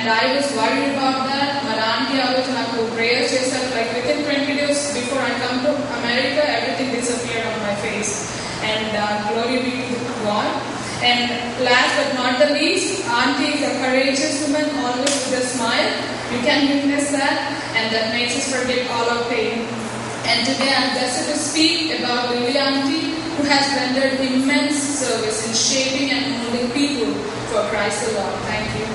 and I was worried about that. My auntie always నాకు prayers చేశారు, like within 20 days before I come to America, everything disappeared on my face, and glory be to God. And last but not the least, auntie is a courageous woman, always with a smile. You can witness that, and that makes us forget all our pain. And today I'm blessed to speak about Lily auntie, who has rendered immense service in shaping and molding people for Christ the Lord. Thank you.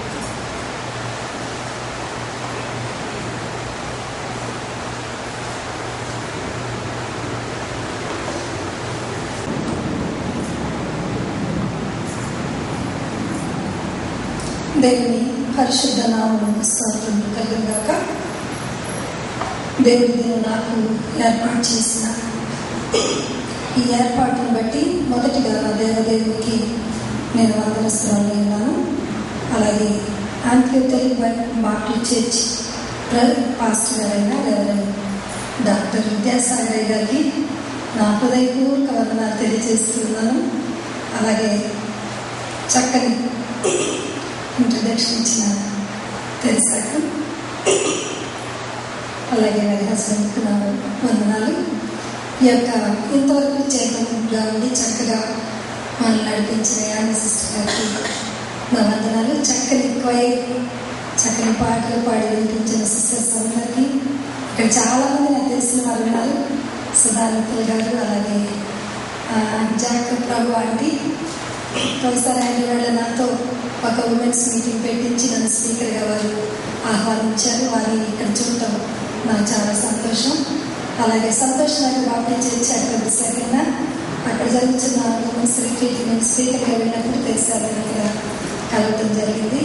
దేవుని పరిశుద్ధ నామమునకు స్తోత్రం కలుగుగాక. దేవుడు నాకు ఏర్పాటు చేసిన ఈ ఏర్పాటును బట్టి మొదటిగా నా దేవదేవునికి నేను వందనస్తురాలు ఉన్నాను. అలాగే ఆంథియోటెల్ బాప్టిస్ట్ చర్చ్ పాస్టర్ గారైన రెవరెండ్ డాక్టర్ విద్యాసాగర్ గారికి నా హృదయపూర్వక వందనాలు తెలియజేస్తున్నాను. అలాగే చక్కని ఇంట్రడక్షన్ ఇచ్చిన తెలిసాకు, అలాగే నా హస్బెండ్కి నా వందనాలు. ఈ యొక్క ఇంతవరకు చేపగా ఉండి చక్కగా మనల్ని నడిపించిన యాని సిస్టర్ గారికి నా వందనాలు. చక్కని చక్కని పాటలు పాడి వినిపించిన సిస్టర్స్ అందరికీ, ఇక్కడ చాలామంది నాకు తెలిసిన వారు ఉన్నారు. సుధానంతులు గారు, అలాగే జాక ప్రభు ఆంటీ, ఒకసారి హైదరాబాద్లో నాతో ఒక ఉమెన్స్ మీటింగ్ పెట్టించి నన్ను స్పీకర్గా వారు ఆహ్వానించారు. వారిని ఇక్కడ చూడటం నాకు చాలా సంతోషం. అలాగే సంతోష్ నగర్ బాప్టిస్ట్ చర్చ్ అక్కడ విశాఖన అక్కడ జరుగుతున్న ఉమెన్స్ రిట్రీట్ నేను స్పీకర్గా వెళ్ళినప్పుడు తెలిసారని ఇక్కడ కలవటం జరిగింది.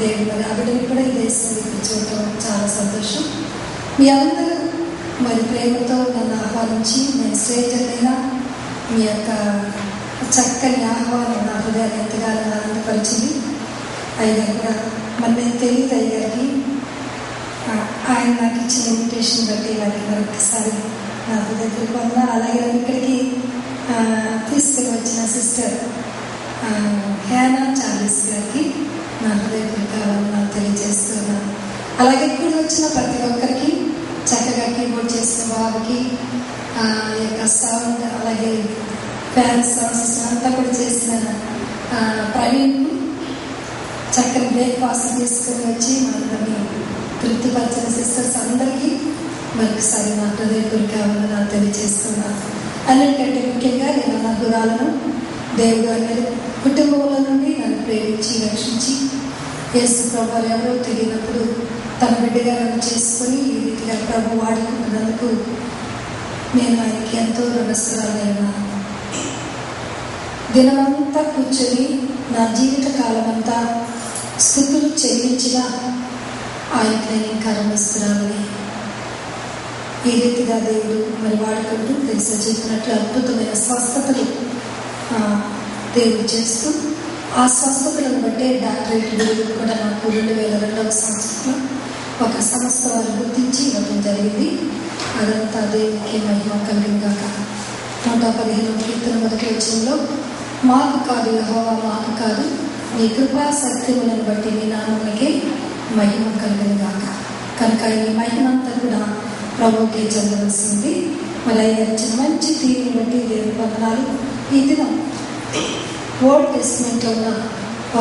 దేవుడు మరి అవిడని కూడా ఈ దేశం ఇక్కడ చూడటం చాలా సంతోషం. మీ అందరూ మరి ప్రేమతో నన్ను ఆహ్వానించి నేను స్ట్రేంజర్నైనా మీ యొక్క చక్కని ఆహ్వానం నా హృదయాన్ని ఎంతగానో ఆనందపరిచింది. అయినా కూడా మరి నేను తెలియదు అయ్యారికి ఆయన నాకు ఇచ్చిన ఇన్విటేషన్ బట్టి వారికి మరొకసారి నా హృదయపూర్వక వందనాలు. అలాగే ఇక్కడికి తీసుకుని వచ్చిన సిస్టర్ హ్యానా చార్లెస్ గారికి నా హృదయపూర్వక వందనాలు తెలియజేస్తున్నాను. అలాగే ఇక్కడ వచ్చిన ప్రతి ఒక్కరికి, చక్కగా కీబోర్డ్ చేసిన వారికి, ఈ యొక్క సౌండ్ అలాగే ఫ్యాన్ సౌండ్స్ అంతా కూడా చేసిన ప్రవీణ్, చక్కని బ్రేక్ఫాస్ట్ తీసుకుని వచ్చి మనందరినీ తృప్తిపరిచిన సిస్టర్స్ అందరికీ మరొకసారి నా హృదయపూర్వక వందనాలు తెలియజేస్తున్నాను. అన్నిటికంటే ముఖ్యంగా నేను నా గురాలను దేవుడు అందరి కుటుంబంలో నుండి నన్ను ప్రేమించి రక్షించి యేసు ప్రభు ఎవరో తెలియనప్పుడు తన బిడ్డగా నన్ను చేసుకొని ఈ రీతిగా ప్రభు వాడుకుంటున్నందుకు నేను ఆయనకి ఎంతో రుణస్తురాలైనాను. దినమంతా కూర్చొని నా జీవిత కాలం అంతా స్థుతులు చెల్లించిన ఆయనకి నేను ఇంకా రుణస్తురాలని. ఈ రీతిగా దేవుడు మరి వాడుకుంటూ తెలిసి చెప్పినట్లు అద్భుతమైన స్వస్థతలు దేవుడు చేస్తూ ఆ స్వస్థతలను బట్టే డాక్టరేట్ డిగ్రీ కూడా నాకు 2002వ సంవత్సరంలో ఒక సంస్థ వారు గుర్తించి ఇవ్వడం జరిగింది. అదంతా దేవునికి మహిమ కలిగిందాక. 115వ కీర్తన మొదటి వచనంలో మాకు కాదు యెహోవా మాకు కాదు, నీ కృపా సత్యములను బట్టి నీ నామమునకే మహిమ కలిగిందాక. కనుక ఈ మహిమ అంతా కూడా ప్రభువుకే చెందవలసింది. మరి ఆయన ఇచ్చిన మంచి తీరుని బట్టి దేవుని వందనాలు. ఈ దినం ఓల్డ్ టెస్ట్మెంట్లో ఉన్న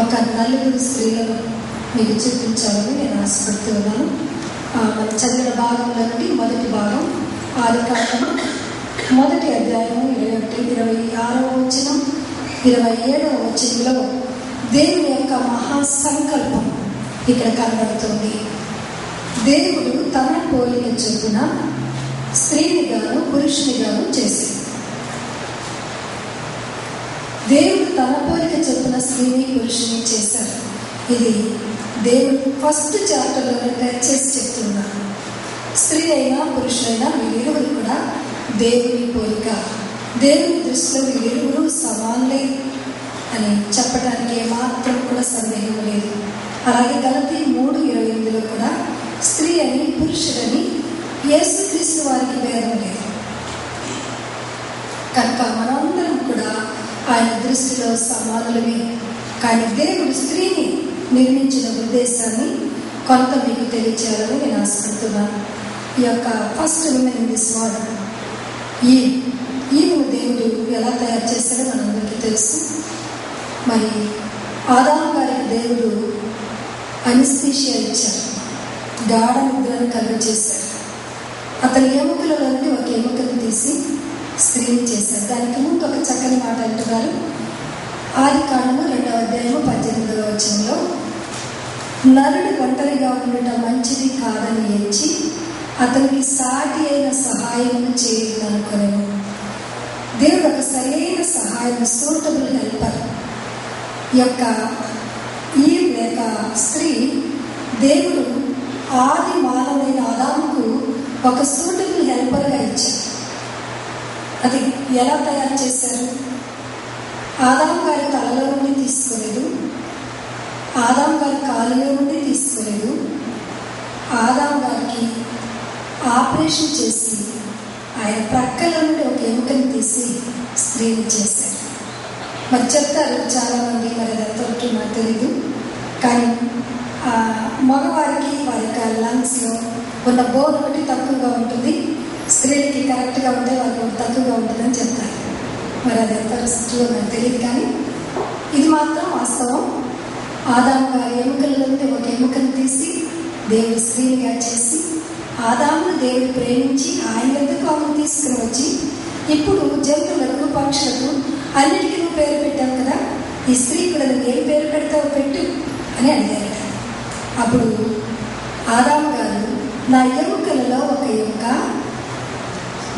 ఒక 4 స్త్రీలను మీకు చూపించాలని నేను ఆశపడుతూ ఉన్నాను. మనం చదివిన భాగంలో నుండి మొదటి భాగం ఆదికాండము 1వ అధ్యాయము 21-26వ వచనం 27వ వచనంలో దేవుని యొక్క మహాసంకల్పం ఇక్కడ కనబడుతుంది. దేవుడు తన పోలిక చొప్పున స్త్రీనిగాను పురుషునిగాను చేశాడు. దేవుడు తన పోలిక చొప్పున స్త్రీని పురుషుని చేశారు. ఇది దేవుడు ఫస్ట్ చాప్టర్లోనే టచ్ చేసి చెప్తున్నారు. స్త్రీ అయినా పురుషులైనా వీరిరువురు కూడా దేవుని పోలిక, దేవుని దృష్టిలో వీరిరువురు సమానులే అని చెప్పడానికి ఏమాత్రం కూడా సందేహం లేదు. అలాగే గలతీ 3:28లో కూడా స్త్రీ అని పురుషులని యేసుక్రీస్తు వారికి భేదం లేదు. కనుక మనందరం కూడా ఆయన దృష్టిలో సమానులమే. కానీ దేవుడు స్త్రీని నిర్మించిన ఉద్దేశాన్ని కొంత మీకు తెలియచేయాలని నేను ఆశపడుతున్నాను. ఈ యొక్క first women in this world, ఈమెను దేవుడు ఎలా తయారు చేశారో మనందరికీ తెలుసు. మరి ఆదాము గారికి దేవుడు అనిస్థీషియా ఇచ్చారు, గాఢ నిద్రను కలుగు చేశారు. అతని ఎముకలలో నుండి ఒక ఎముకను తీసి స్త్రీని చేశారు. దానికి ముందు ఒక చక్కని మాట అంటున్నారు. ఆదికాండము 2వ అధ్యాయము 18వ వచనంలో, నరుడు ఒంటరిగా ఉండటం మంచిది కాదని ఎంచి అతనికి సాటి అయిన సహాయమును చేయాలనుకునేను. దేవుడు ఒక సరైన సహాయం, సూటబుల్ హెల్పర్ యొక్క ఈ లేక స్త్రీ దేవుడు ఆది మానవుడైన ఆదాముకు ఒక సూటబుల్ హెల్పర్గా ఇచ్చారు. అది ఎలా తయారు చేశారు? ఆదాము గారి తలలో నుండి తీసుకోలేదు, ఆదాము గారి కాలులో నుండి తీసుకోలేదు. ఆదాము గారికి ఆపరేషన్ చేసి ఆయన ప్రక్కల నుండి ఒక ఎముకని తీసి స్త్రీని చేశారు. మరి చెప్తారు చాలామంది, మరి అది ఎంతవరకు నాకు తెలీదు, కానీ మగవారికి వారి యొక్క లంగ్స్లో ఉన్న బోన్ ఒకటి తక్కువగా ఉంటుంది, స్త్రీలకి కరెక్ట్గా ఉంటే వాళ్ళకి తక్కువగా ఉంటుందని చెప్తారు. మరి అది ఎంత రిస్క్లో నాకు తెలియదు, కానీ ఇది మాత్రం వాస్తవం. ఆదాము గారి ఎముకల నుండి ఒక ఎముకను తీసి దేవుడు స్త్రీనిగా చేసి, ఆదామును దేవుడు ప్రేమించి ఆయన ఎందుకు ఆమెను తీసుకుని వచ్చి, ఇప్పుడు జంతువులకు పక్షులకు అన్నిటికీ నువ్వు పేరు పెట్టావు కదా, ఈ స్త్రీ కూడా నువ్వు ఏం పేరు పెడతావు పెట్టు అని అడిగారు. అప్పుడు ఆదాము గారు, నా ఎముకలలో ఒక ఎముక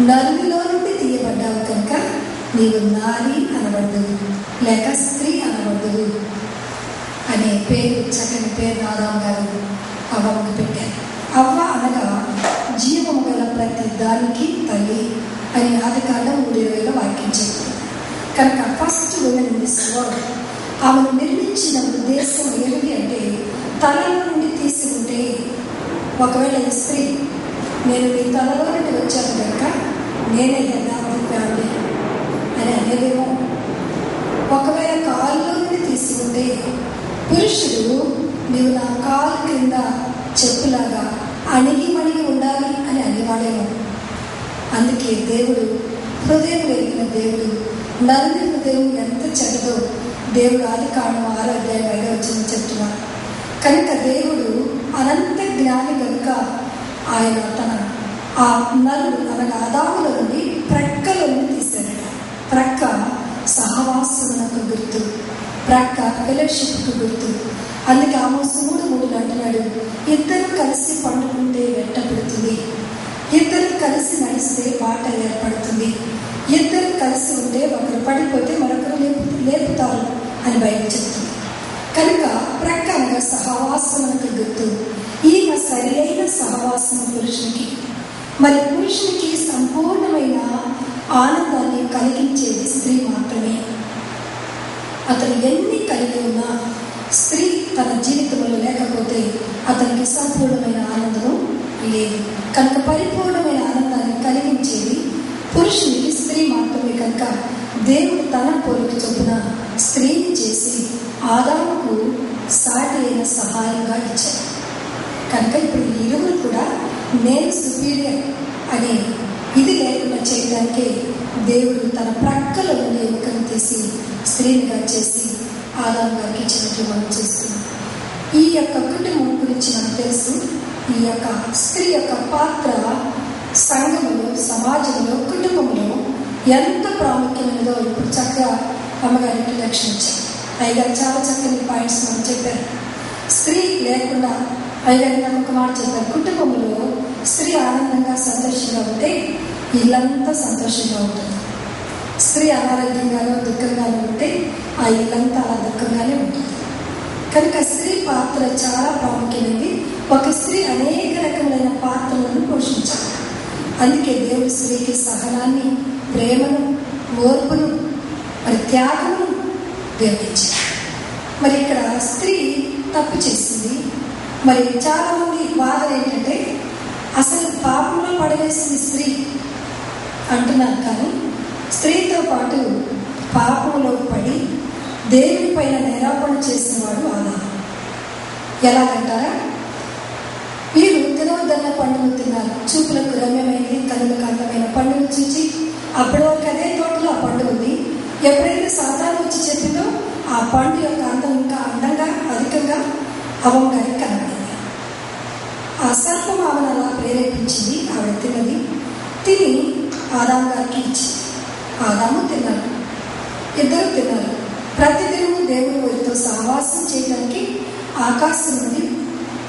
నరునిలో నుండి తీయబడ్డావు కనుక నీవు నారి అనబడదు, లేక స్త్రీ అనబడదు అనే పేరు, చక్కని పేరు ఆదాము గారు అవ్వకు పెట్టారు. అవ్వ అనగా జీవము గల ప్రతి దానికి తల్లి అని ఆదికాండం 3:20 వాక్యం చెప్తుంది. కనుక first women in this world, ఆమెను నిర్మించిన ఉద్దేశం ఏమిటి అంటే, తలలో నుండి తీసి ఉంటే, ఒకవేళ ఈ స్త్రీ నేను మీ తలలో నుండి వచ్చాను కనుక నేనే యథార్థ ఫ్యామిలీ అని అనేదేమో. ఒకవేళ కాలులో నుండి తీసి ఉంటే పురుషుడు నీవు నా కాలు కింద చెప్పులాగా అణిగి మణిగి ఉండాలి అని అనేవాడేమో. అందుకే దేవుడు హృదయం వెలిగిన దేవుడు, నరుని హృదయం ఎంత చెడ్డదో దేవుడు ఆదికాండం 6వ అధ్యాయం 5వ వచనం చెప్తున్నారు. కనుక దేవుడు అనంత జ్ఞాని కనుక ఆయన తన ఆ నరుడు అనగా ఆదాములో నుండి ప్రక్కల నుండి తీశాడు. ప్రక్క సహవాసమునకు గుర్తు, ప్రక్క ఫెలోషిప్కు గుర్తు. అందుకే ఆమోసు 3:3 అంటున్నాడు, ఇద్దరు కలిసి పండుకుంటే వెంట పెడుతుంది, ఇద్దరు కలిసి నడిస్తే బాట ఏర్పడుతుంది, ఇద్దరు కలిసి ఉంటే ఒకరు పడిపోతే మరొకరు లేపుతారు అని బైబిల్ చెప్తుంది. కనుక ప్రక్క అనగా సహవాసమునకు గుర్తు. ఈమె సరి అయిన సహవాసం పురుషునికి. మరి పురుషునికి సంపూర్ణమైన ఆనందాన్ని కలిగించేది స్త్రీ మాత్రమే. అతను ఎన్ని కలిగి ఉన్నా స్త్రీ తన జీవితంలో లేకపోతే అతనికి సంపూర్ణమైన ఆనందం లేదు. కనుక పరిపూర్ణమైన ఆనందాన్ని కలిగించేది పురుషునికి స్త్రీ మాత్రమే. కనుక దేవుడు తన పోలిక చొప్పున స్త్రీని చేసి ఆదాముకు సాటి అయిన సహాయంగా ఇచ్చారు. కనుక ఇప్పుడు ఇరువురు కూడా నేను సుపీరియర్ అనే ఇది లేకుండా చేయడానికే దేవుడు తన ప్రక్కలో ఉండే ఎముకను తీసి స్త్రీనిగా చేసి ఆదాము గారికి ఇచ్చినట్లు మనం చూస్తున్నాం. ఈ యొక్క కుటుంబం గురించి నాకు తెలుసు. ఈ యొక్క స్త్రీ యొక్క పాత్ర సంఘంలో, సమాజంలో, కుటుంబంలో ఎంత ప్రాముఖ్యమైనదో ఇప్పుడు చక్కగా అమ్మగారి ఇంట్రడక్షన్ ఇచ్చారు. అయ్యగారు చాలా చక్కని పాయింట్స్ మనం చెప్పారు. స్త్రీ లేకుండా అయ్యగారు నాకు ఒక మాట చెప్పారు, కుటుంబంలో స్త్రీ ఆనందంగా సంతోషంగా ఉంటే ఇల్లంతా సంతోషంగా ఉంటుంది. స్త్రీ అనారోగ్యంగానో దుఃఖంగానో ఉంటే ఆ ఇల్లంతా అలా దుఃఖంగానే ఉంటుంది. కనుక స్త్రీ పాత్ర చాలా ప్రాముఖ్యమైనది. ఒక స్త్రీ అనేక రకములైన పాత్రలను పోషించాలి. అందుకే దేవుడు స్త్రీకి సహనాన్ని, ప్రేమను, ఓర్పును, మరి త్యాగమును దేవుడిచ్చాడు. మరి ఇక్కడ స్త్రీ తప్పు చేసింది. మరి చాలామంది బాధలు ఏంటంటే అసలు పాపంలో పడవేసింది స్త్రీ అంటున్నారు, కానీ స్త్రీతో పాటు పాపంలో పడి దేవుని పైన నిరాపణ చేసిన వాడు ఆదాము. ఎలాగంటారా? వీరు తినవద్దన్న పండును తిన్నారు. చూపులకు రమ్యమైనది, కనులకు అందమైన పండును చూచి అప్పటి వరకు అదే తోటలో ఆ పండు ఉంది. ఎప్పుడైతే సాతాను వచ్చి చెప్పిందో ఆ పండు యొక్క అందం ఇంకా అందంగా అధికంగా అవంగానికి కనబడింది. ఆ సర్పం ఆమెను అలా ప్రేరేపించింది. ఆవిడ తిన్నది. తిని ఆదాము గారికి ఇచ్చింది. ఆదాము తిన్నాడు, ఇద్దరు తిన్నారు. ప్రతిదినము దేవుడు వారితో సహవాసం చేయడానికి ఆకాశం నుండి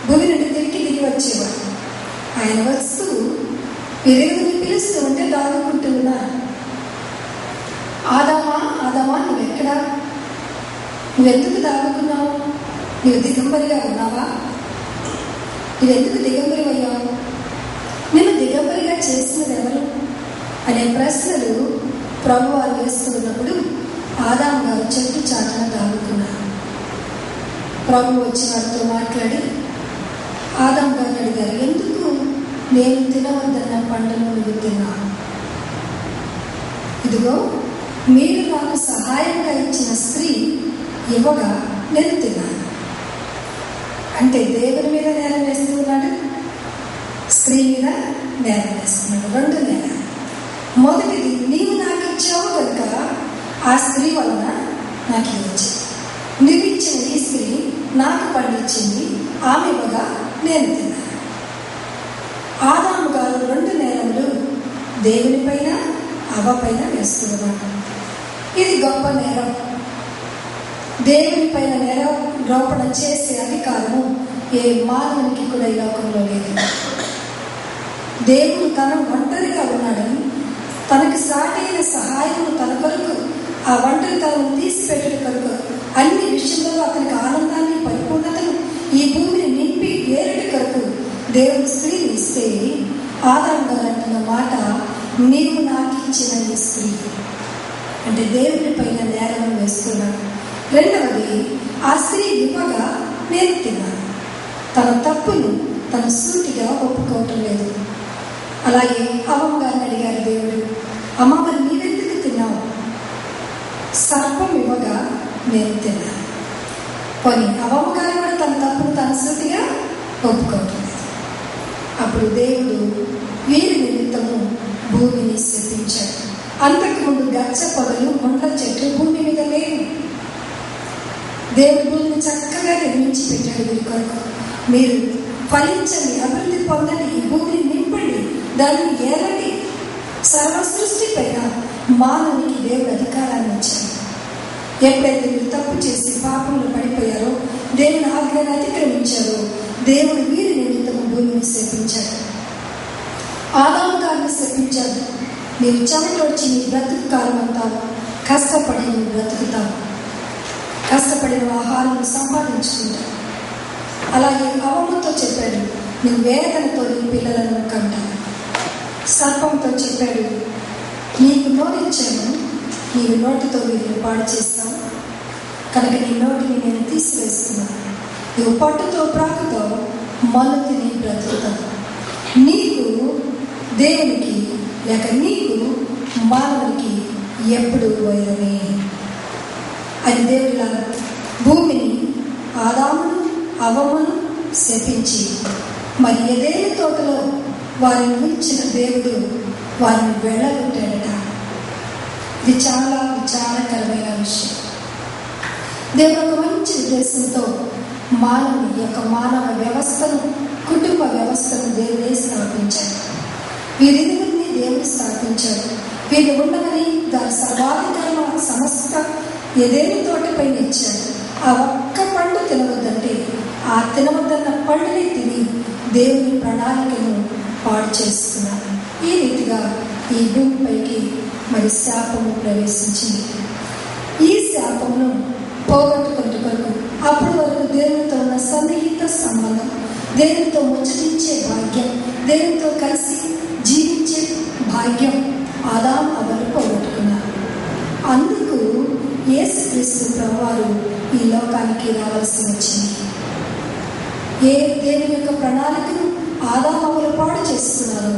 భూమి నుండి తిరిగి దిగి వచ్చేవాడు. ఆయన వస్తూ వీరెరుగురిని పిలుస్తూ ఉంటే దాగుకుంటూ ఉన్నారు. ఆదామా ఆదామా, నువ్వెక్కడా? నువ్వెందుకు దాగుకున్నావు? నువ్వు దిగంబరిగా ఉన్నావా? నువ్వెందుకు దిగంబరి అయ్యావు? నేను దిగంబరిగా చేసినది ఎవరు అనే ప్రశ్నలు ప్రభు వారు వేస్తున్నప్పుడు ఆదాము గారు చెట్టు చాటున దాగుకున్నారు. ప్రభు వచ్చి వారితో మాట్లాడి ఆదాము గారిని అడిగారు, ఎందుకు నేను తినవద్దన్న పండును నువ్వు తిన్నావు? ఇదిగో మీరు నాకు సహాయంగా ఇచ్చిన స్త్రీ ఇవ్వగా నేను తిన్నాను. అంటే దేవుని మీద నేరం వేస్తూ ఉన్నాడు, స్త్రీ మీద నేరం వేస్తున్నాడు. రెండు నేరాలు. మొదటిది, నీవు నాకు ఇచ్చావు కనుక ఆ స్త్రీ వలన నాకు ఇది వచ్చింది. నువ్వు ఇచ్చిన ఈ స్త్రీ నాకు పండించింది, ఆమె ఇవ్వగా నేను తిన్నాను. ఆదాము గారు రెండు నేరములు దేవుని పైన అవ్వ పైన వేస్తున్నాడు. ఇది గొప్ప నేరం. దేవుని పైన నేరారోపణ చేసే అధికారము ఏ మానవునికి కూడా ఈ లోకంలో లేదు. దేవుడు తన ఒంటరిగా ఉన్నాడని, తనకు సాటైన సహాయము తన కొరకు ఆ ఒంటరితనం తీసిపెట్టిన కొరకు అన్ని విషయంలో అతనికి ఆనందాన్ని, పరిపూర్ణతను, ఈ భూమిని నింపి వేరటి కొరకు దేవుడు స్త్రీని ఇస్తే ఆదాము గారు అంటున్న మాట, నీవు నాకు ఇచ్చిన ఈ స్త్రీ అంటే దేవుని పైన నేరం వేస్తున్నాడు. రెండవది, ఆ స్త్రీ ఇవ్వగా నేను తిన్నాను. తన తప్పును తన సూటిగా ఒప్పుకోవటం లేదు. అలాగే అవ్వ గారిని అడిగారు దేవుడు, అమ్మ మరి నీవెందుకు తిన్నావు? సర్పం ఇవ్వగా నేను తిన్నాను. పోనీ అవ్వ గారు కూడా తన తప్పును తన సూటిగా ఒప్పుకోవటం లేదు. అప్పుడు దేవుడు వీరి నిమిత్తము భూమిని శపించాడు. అంతకుముందు గచ్చ పొదలు, ముండ్ల చెట్లు భూమి మీద లేవు. దేవుడి భూమిని చక్కగా నిర్మించి పెట్టాడు వీరి కొరకు. మీరు ఫలించండి, అభివృద్ధి పొందండి, ఈ భూమిని నింపండి, దాన్ని ఏలండి. సర్వ సృష్టి పైన మానవునికి దేవుడు అధికారాన్ని ఇచ్చాడు. ఎప్పుడైతే మీరు తప్పు చేసి పాపంలో పడిపోయారో, దేవుని ఆజ్ఞను అతిక్రమించారో, దేవుడు వీరి నిమిత్తము భూమిని శపించాడు. ఆదాము గారిని శపించాడు. మీరు చెమటొచ్చి మీ బ్రతుకు కాలం అంతా కష్టపడి నువ్వు బ్రతుకుతావు, కష్టపడిన ఆహారం సంపాదించుకుంటావు. అలాగే అవ్వతో చెప్పాడు, నువ్వు వేదనతో నీ పిల్లలను కంటావు. సర్పంతో చెప్పాడు, నీకు నోటిచ్చాను, నీవు నోటితో వీరిని పాడు చేస్తావు కనుక నీ నోటిని నేను తీసివేస్తున్నాను. నువ్వు పట్టుతో ప్రాకుతో మన్ను తిని బ్రతుకుతావు. నీకు దేవునికి లేక నీకు మానవునికి ఎప్పుడు వైరమే అని దేవుడిలా భూమిని, ఆదామును అవ్వను శపించి మరి ఏదేని తోటలో వారిని ఉంచిన దేవుడు వారిని వెళ్ళగొట్టాడట. ఇది చాలా విచారకరమైన విషయం. దేవుడు ఒక మంచి ఉద్దేశంతో మానవుని యొక్క మానవ వ్యవస్థను, కుటుంబ వ్యవస్థను దేవుడే స్థాపించాడు. వీరిని దేవుడు స్థాపించాడు. వీరు ఉండమని దాని సర్వాధికార సమస్త ఏదేని తోటపై ఇచ్చాడు. ఆ ఒక్క పండు తినవద్దంటే ఆ తినవద్దన్న పండుని తిని దేవుని ప్రణాళికను పాడు చేస్తున్నారు. ఈ రీతిగా ఈ భూమిపైకి మరి శాపము ప్రవేశించింది. ఈ శాపమును పోగొట్టుకుంటూ కొరకు అప్పటి వరకు దేవునితో ఉన్న సన్నిహిత సంబంధం, దేవునితో ముచ్చటించే భాగ్యం, దేవునితో కలిసి జీవించే భాగ్యం ఆదాము అవ్వలు పోగొట్టుకున్నారు. అందుకు యేసుక్రీస్తు ప్రభువారు ఈ లోకానికి రావాల్సి వచ్చింది. ఏ దేవుని యొక్క ప్రణాళికను ఆదాము అవ్వలు పాడు చేస్తున్నారో,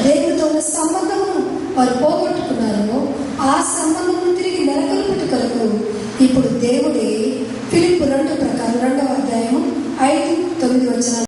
దేవునితో ఉన్న సంబంధమును వారు పోగొట్టుకున్నారో, ఆ సంబంధమును తిరిగి నెలకొల్పుట కొరకు ఇప్పుడు దేవుడే ఫిలిప్పు 2 ప్రకారం 2వ అధ్యాయము 5-9 వచనాలు